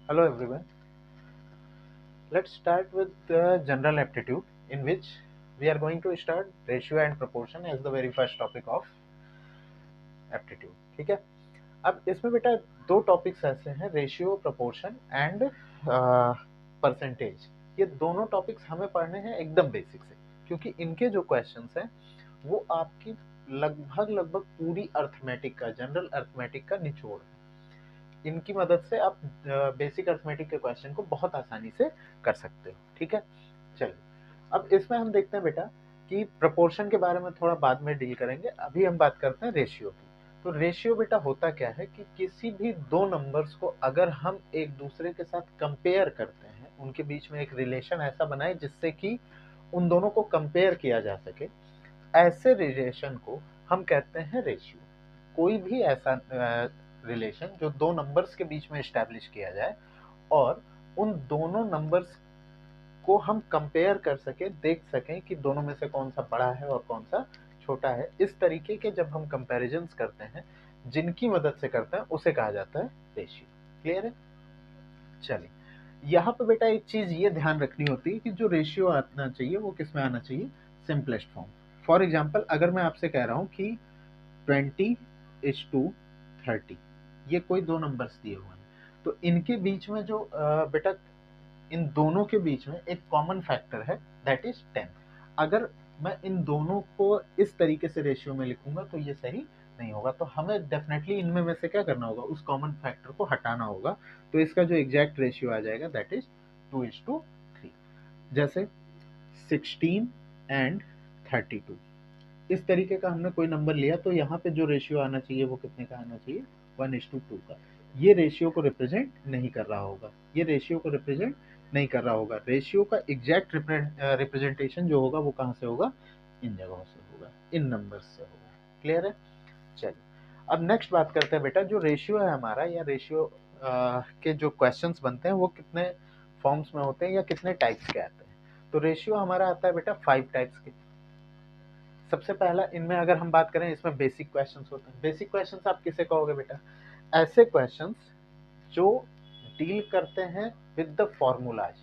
Hello everyone. Let's start with the general aptitude in which we are going to start ratio and proportion as the very first topic of aptitude. ठीक है. अब इसमें बेटा दो topics ऐसे हैं, ratio, proportion and percentage. ये दोनों टॉपिक्स हमें पढ़ने हैं एकदम बेसिक से, क्योंकि इनके जो क्वेश्चंस हैं वो आपकी लगभग लगभग पूरी अर्थमेटिक का, जनरल अर्थमेटिक का निचोड़ है. इनकी मदद से आप बेसिक अर्थमेटिक के क्वेश्चन को बहुत आसानी से कर सकते हो. ठीक है. चलिए, अब इसमें हम देखते हैं बेटा कि प्रपोर्शन के बारे में थोड़ा बाद में डील करेंगे. अभी हम बात करते हैं रेशियो की. तो रेशियो बेटा होता क्या है कि किसी भी दो नंबर्स को अगर हम एक दूसरे के साथ कंपेयर करते हैं, उनके बीच में एक रिलेशन ऐसा बनाए जिससे कि उन दोनों को कंपेयर किया जा सके, ऐसे रिलेशन को हम कहते हैं रेशियो. कोई भी ऐसा रिलेशन जो दो नंबर्स के बीच में एस्टैब्लिश किया जाए और उन दोनों नंबर्स को हम कंपेयर कर सके, देख सकें कि दोनों में से कौन सा बड़ा है और कौन सा छोटा है. इस तरीके के जब हम कंपैरिजंस करते हैं, जिनकी मदद से करते हैं, उसे कहा जाता है रेशियो. क्लियर है. चलिए, यहाँ पे बेटा एक चीज ये ध्यान रखनी होती है कि जो रेशियो आना चाहिए वो किस में आना चाहिए, सिंपलेस्ट फॉर्म. फॉर एग्जाम्पल, अगर मैं आपसे कह रहा हूँ कि 20:30, ये कोई दो नंबर्स दिए हुए हैं, तो इनके बीच में जो बेटा इन दोनों के बीच में एक कॉमन फैक्टर है, दैट इज 10. अगर मैं इन दोनों को इस तरीके से रेशियो में लिखूंगा तो ये सही नहीं होगा. तो हमें डेफिनेटली इनमें में से क्या करना होगा, उस कॉमन फैक्टर को हटाना होगा. तो इसका जो एग्जैक्ट रेशियो आ जाएगा दैट इज 2:3. जैसे 16 and 32, इस तरीके का हमने कोई नंबर लिया, तो यहाँ पे जो रेशियो आना चाहिए वो कितने का आना चाहिए, 1:2 का. ये रेशियो को रिप्रेजेंट नहीं कर रहा होगा, ये रेशियो को रिप्रेजेंट नहीं कर रहा होगा. रेशियो का एग्जैक्ट रिप्रेजेंटेशन जो होगा वो कहाँ से होगा, इन जगहों से होगा, इन नंबर्स से होगा. क्लियर है. चलिए, अब नेक्स्ट बात करते हैं बेटा, जो रेशियो है हमारा, या रेशियो के जो क्वेश्चंस बनते हैं वो कितने फॉर्म्स में होते हैं या कितने टाइप्स के आते हैं. तो रेशियो हमारा आता है बेटा 5 टाइप्स के. सबसे पहला इनमें अगर हम बात करें, इसमें बेसिक क्वेश्चंस होते हैं. बेसिक क्वेश्चंस आप किसे कहोगे बेटा, ऐसे क्वेश्चंस जो डील करते हैं विद द फॉर्मूलाज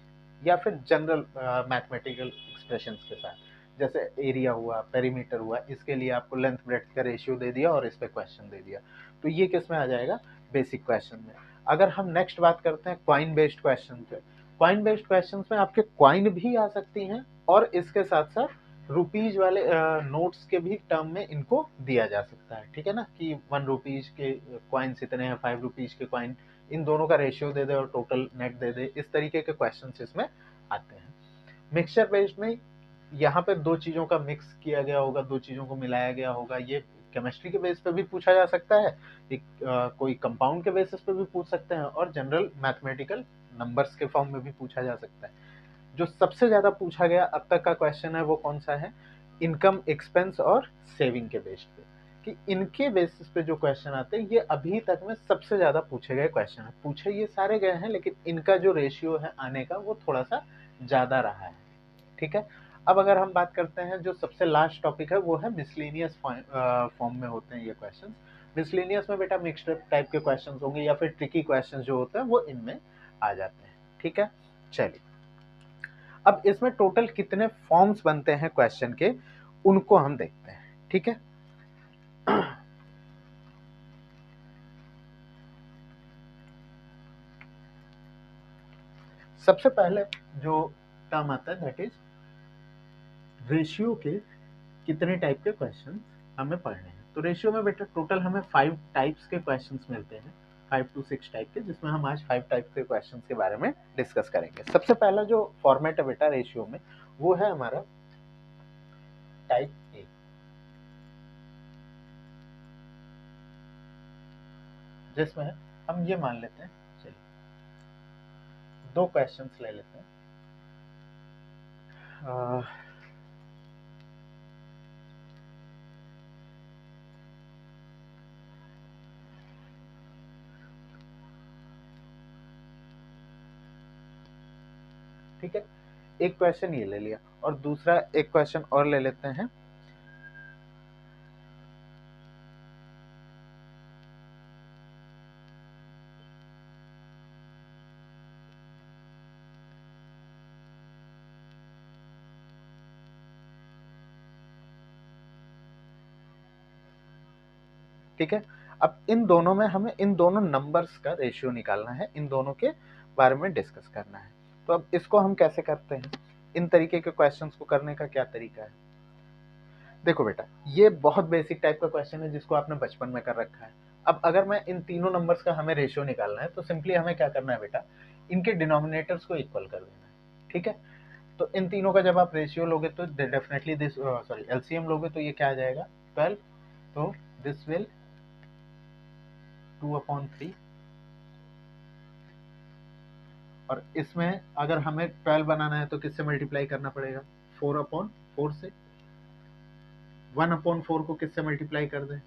या फिर जनरल मैथमेटिकल एक्सप्रेशंस के साथ. जैसे एरिया हुआ, पेरीमीटर हुआ, इसके लिए आपको लेंथ ब्रेड्थ का रेशियो दे दिया और इस पे क्वेश्चन दे दिया, तो ये किस में आ जाएगा, बेसिक क्वेश्चन में. अगर हम नेक्स्ट बात करते हैं क्वाइन बेस्ड क्वेश्चन पे, क्वाइन बेस्ड क्वेश्चन में आपके क्वाइन भी आ सकती हैं और इसके साथ साथ रुपीज वाले नोट्स के भी टर्म में इनको दिया जा सकता है. ठीक है ना, कि 1 रुपीज के क्वाइंस इतने हैं, 5 रुपीज के क्वाइन, इन दोनों का रेशियो दे दे और टोटल नेट दे दे. इस तरीके के क्वेश्चंस इसमें आते हैं. मिक्सचर बेस्ड में यहाँ पे दो चीजों का मिक्स किया गया होगा, दो चीजों को मिलाया गया होगा. ये केमिस्ट्री के बेस पे भी पूछा जा सकता है, एक कोई कंपाउंड के बेसिस पे भी पूछ सकते हैं, और जनरल मैथमेटिकल नंबर्स के फॉर्म में भी पूछा जा सकता है. जो सबसे ज्यादा पूछा गया अब तक का क्वेश्चन है वो कौन सा है, इनकम, एक्सपेंस और सेविंग के बेस पे. कि इनके बेसिस पे जो क्वेश्चन आते हैं ये अभी तक में सबसे ज्यादा पूछे गए क्वेश्चन है. पूछे ये सारे गए हैं, लेकिन इनका जो रेशियो है आने का वो थोड़ा सा ज्यादा रहा है. ठीक है. अब अगर हम बात करते हैं, जो सबसे लास्ट टॉपिक है वो है मिसलेनियस फॉर्म में होते हैं ये क्वेश्चन. मिसलेनियस में बेटा मिक्स्ड टाइप के क्वेश्चन होंगे या फिर ट्रिकी क्वेश्चन जो होते हैं वो इनमें आ जाते हैं. ठीक है. चलिए, अब इसमें टोटल कितने फॉर्म्स बनते हैं क्वेश्चन के, उनको हम देखते हैं. ठीक है. सबसे पहले जो टर्म आता है दैट इज रेशियो के कितने टाइप के क्वेश्चन हमें पढ़ने हैं. तो रेशियो में बेटा टोटल हमें 5 टाइप्स के क्वेश्चंस मिलते हैं, 5 to 6 टाइप के, जिसमें हम आज 5 टाइप के क्वेश्चंस के बारे में डिस्कस करेंगे. सबसे पहला जो फॉर्मेट है बेटा रेशियो में, वो है हमारा टाइप ए. जिसमें हम ये मान लेते हैं, चलिए दो क्वेश्चंस ले लेते हैं. ठीक है. एक क्वेश्चन ये ले लिया और दूसरा एक क्वेश्चन और ले लेते हैं. ठीक है। अब इन दोनों में हमें इन दोनों नंबर्स का रेशियो निकालना है, इन दोनों के बारे में डिस्कस करना है। तो अब इसको हम कैसे करते हैं, इन तरीके के क्वेश्चंस को करने का क्या तरीका है? देखो बेटा, ये बहुत बेसिक टाइप का क्वेश्चन है जिसको आपने बचपन में कर रखा है। अब अगर मैं इन तीनों नंबर्स का हमें रेशियो निकालना है तो सिंपली हमें क्या करना है बेटा, इनके डिनोमिनेटर्स को इक्वल कर देना है, ठीक है। तो इन तीनों का जब आप रेशियो लोगे तो डेफिनेटली दिस सॉरी एलसीएम लोगे तो ये क्या आ जाएगा 12। तो दिस विल 2/3, और इसमें अगर हमें 12 बनाना है तो किससे मल्टीप्लाई करना पड़ेगा, 4/4 से। 1/4 को किससे मल्टीप्लाई कर दें,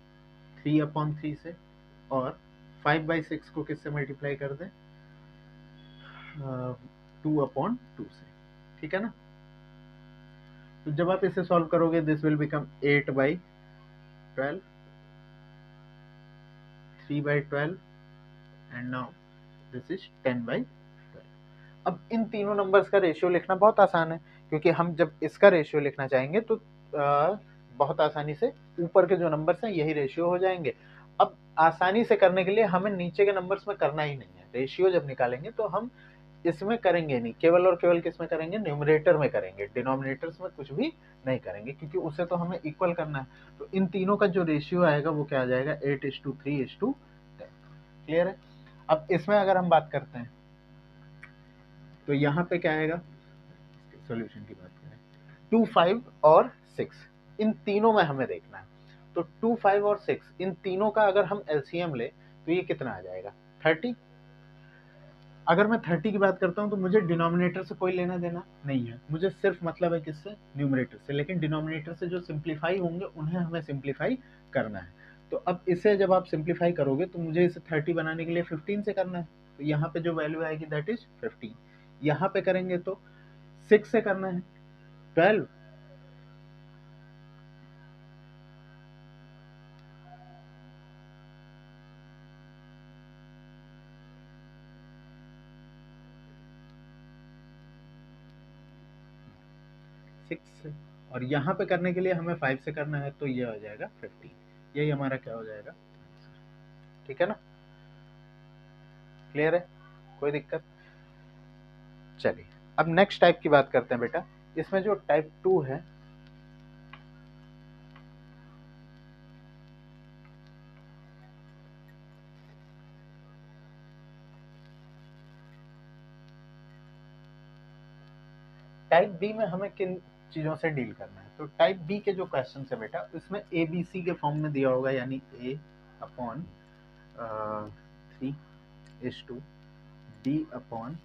3/3 से। और 5/6 को किससे मल्टीप्लाई कर दें, 2/2 से, ठीक है ना। तो जब आप इसे सॉल्व करोगे this will become 8/12, 3/12, and now this is 10/12। अब इन तीनों नंबर्स का रेशियो लिखना बहुत आसान है, क्योंकि हम जब इसका रेशियो लिखना चाहेंगे तो बहुत आसानी से ऊपर के जो नंबर्स हैं यही रेशियो हो जाएंगे। अब आसानी से करने के लिए हमें नीचे के नंबर्स में करना ही नहीं है, रेशियो जब निकालेंगे तो हम इसमें करेंगे नहीं, केवल और केवल किसमें करेंगे, न्यूमरेटर में करेंगे, डिनोमिनेटर्स में कुछ भी नहीं करेंगे, क्योंकि उसे तो हमें इक्वल करना है। तो इन तीनों का जो रेशियो आएगा वो क्या आ जाएगा, 8:3:10। क्लियर है। अब इसमें अगर हम बात करते हैं तो यहाँ पे क्या आएगा, सॉल्यूशन की बात करें, 2, 5 और 6, इन तीनों में हमें देखना है। तो 2, 5 और 6 इन तीनों का अगर हम एलसीएम ले तो ये कितना आ जाएगा, 30। अगर मैं 30 की बात करता हूँ तो मुझे डिनोमिनेटर से कोई लेना देना नहीं है, मुझे सिर्फ मतलब है किससे, न्यूमरेटर से। लेकिन डिनोमिनेटर से जो सिंप्लीफाई होंगे उन्हें हमें सिंप्लीफाई करना है। तो अब इसे जब आप सिंप्लीफाई करोगे तो मुझे इसे 30 बनाने के लिए 15 से करना है। तो यहाँ पे जो वैल्यू आएगी दैट इज 15। यहाँ पे करेंगे तो 6 से करना है, 12। 6 से, और यहाँ पे करने के लिए हमें 5 से करना है, तो ये हो जाएगा 15। यही हमारा क्या हो जाएगा, ठीक है ना। क्लियर है, कोई दिक्कत। चलिए अब नेक्स्ट टाइप की बात करते हैं बेटा। इसमें जो टाइप 2 है, टाइप बी में हमें किन चीजों से डील करना है। तो टाइप बी के जो क्वेश्चन है बेटा, इसमें ए बी सी के फॉर्म में दिया होगा, यानी A/3:5 B/5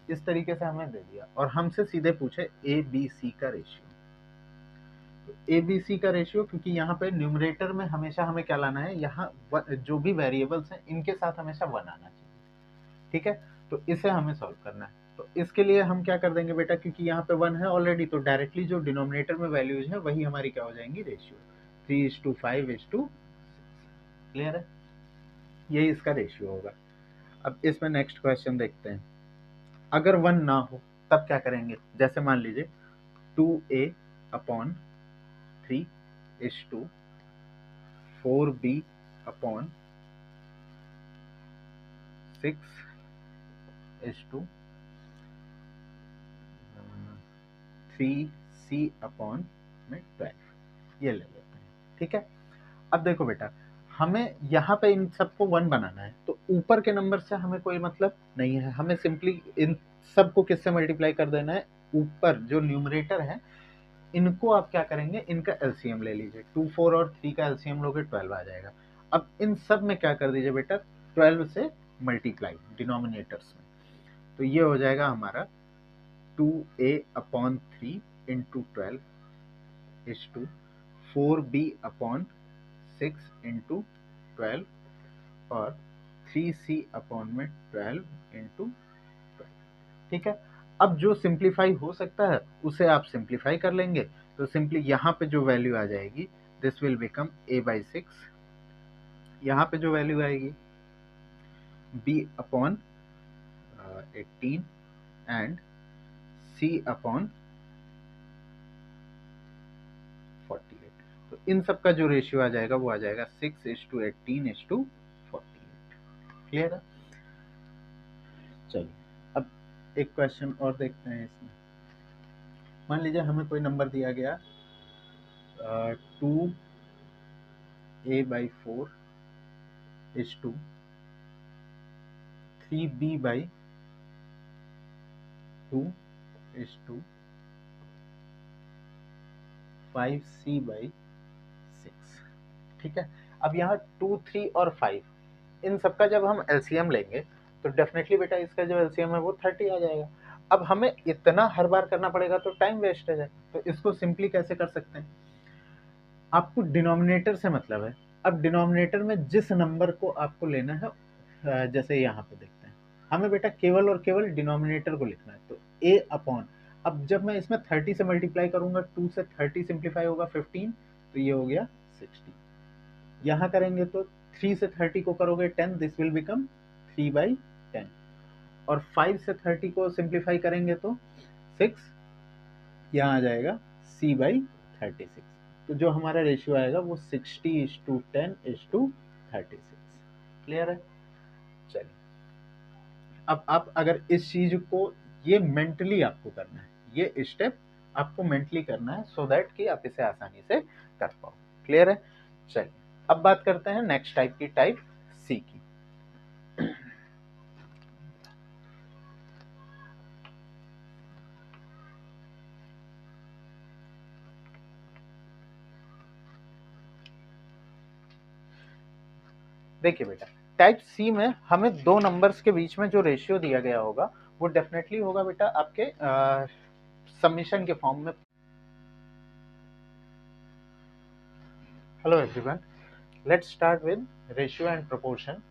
इस तरीके से हमें दे दिया और हमसे सीधे पूछे ए बी सी का रेशियो। तो ए बी सी का रेशियो, क्योंकि यहाँ पे न्यूमरेटर में हमेशा हमें क्या लाना है, यहाँ जो भी वेरिएबल्स हैं इनके साथ हमेशा 1 आना चाहिए, ठीक है। तो इसे हमें सॉल्व करना है। तो इसके लिए हम क्या कर देंगे बेटा, क्योंकि यहाँ पे 1 है ऑलरेडी, तो डायरेक्टली जो डिनोमिनेटर में वैल्यूज है वही हमारी क्या हो जाएंगी, रेशियो 3:5:6। क्लियर है, यही इसका रेशियो होगा। अब इसमें नेक्स्ट क्वेश्चन देखते हैं। अगर 1 ना हो तब क्या करेंगे, जैसे मान लीजिए 2A/3:6, ये ले लेते हैं, ठीक है। अब देखो बेटा, हमें यहाँ पे इन सबको 1 बनाना है, तो ऊपर के नंबर से हमें कोई मतलब नहीं है, हमें सिंपली इन सबको किससे मल्टीप्लाई कर देना है, ऊपर जो न्यूमरेटर है इनको आप क्या करेंगे, इनका एलसीएम ले लीजिए। 2, 4 और 3 का एलसीएम लोगे 12 आ जाएगा। अब इन सब में क्या कर दीजिए बेटा, 12 से मल्टीप्लाई डिनोमिनेटर्स में। तो ये हो जाएगा हमारा 2A/3 into 12 is to 4B/6 into 12 और 3C/12 इंटू 12, ठीक है। अब जो सिंप्लीफाई हो सकता है उसे आप सिंप्लीफाई कर लेंगे। तो सिंपली यहाँ पे जो वैल्यू आ जाएगी दिस विल बिकम A/6, यहाँ पे जो वैल्यू आएगी B/18 एंड C/12 इन सब का जो रेशियो आ जाएगा वो आ जाएगा 6:18:48। क्लियर है? चलिए अब एक क्वेश्चन और देखते हैं इसमें। मान लीजिए हमें कोई नंबर दिया गया 2a/4 is to 3b/2 is to 5c/6। ठीक है, अब यहाँ 2, 3 और 5 इन सबका जब हम एलसीएम लेंगे तो डेफिनेटली बेटा इसका जो एलसीएम है वो 30 आ जाएगा। अब हमें इतना हर बार करना पड़ेगा तो टाइम वेस्ट है, तो इसको सिंपली कैसे कर सकते हैं, आपको डिनोमिनेटर से मतलब है। अब डिनोमिनेटर में जिस नंबर को आपको लेना है, जैसे यहाँ पे देखते हैं, हमें बेटा केवल और केवल डिनोमिनेटर को लिखना है, तो a अपॉन, अब जब मैं इसमें 30 से मल्टीप्लाई करूंगा, 2 से 30 सिंप्लीफाई होगा 15, तो ये हो गया 60। यहाँ करेंगे तो 3 से 30 को करोगे 10, दिस विल बिकम 3/10, और 5 से 30 को सिंप्लीफाई करेंगे तो 6, यहाँ आ जाएगा c/36। तो जो हमारा रेशियो आएगा वो 60:10:36। क्लियर है? चलिए अब आप अगर इस चीज को, ये मेंटली आपको करना है, ये स्टेप आपको मेंटली करना है सो दैट कि आप इसे आसानी से कर पाओ। क्लियर है? चलिए अब बात करते हैं नेक्स्ट टाइप की, टाइप सी की। देखिए बेटा, टाइप सी में हमें दो नंबर्स के बीच में जो रेशियो दिया गया होगा वो डेफिनेटली होगा बेटा आपके समीशन के फॉर्म में। Hello everyone, let's start with ratio and proportion.